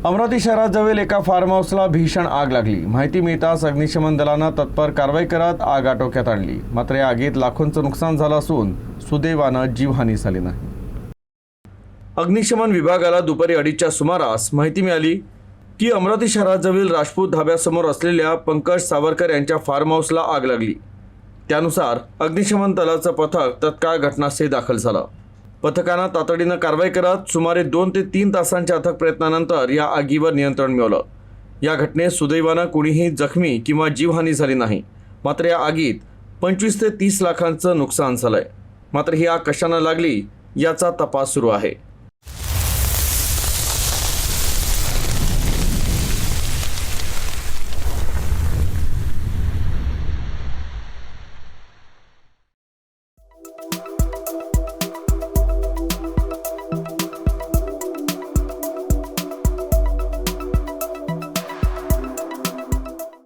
अमरावती शहराजवळ एका फार्म हाऊसला भीषण आग लागली। माहिती मिळताच अग्निशमन दलानं तत्पर कारवाई करत आग आटोक्यात आणली। मात्र या आगीत लाखोंचं नुकसान झालं असून सुदैवानं जीवहानी झाली नाही। अग्निशमन विभागाला दुपारी 2:30च्या सुमारास माहिती मिळाली की अमरावती शहराजवळ राजपूत धाब्यासमोर असलेल्या पंकज सावरकर यांच्या फार्म हाऊसला आग लागली। त्यानुसार अग्निशमन दलाचं पथक तत्काळ घटनास्थळी दाखल झालं। पथकानं तातडीनं कारवाई करत सुमारे 2 ते 3 तासांच्या अथक प्रयत्नानंतर या आगीवर नियंत्रण मिळवलं। या घटनेत सुदैवानं कुणीही जखमी किंवा जीवहानी झाली नाही। मात्र या आगीत 25 ते 30 लाखांचं नुकसान झालंय। मात्र ही आग कशानं लागली याचा तपास सुरू आहे।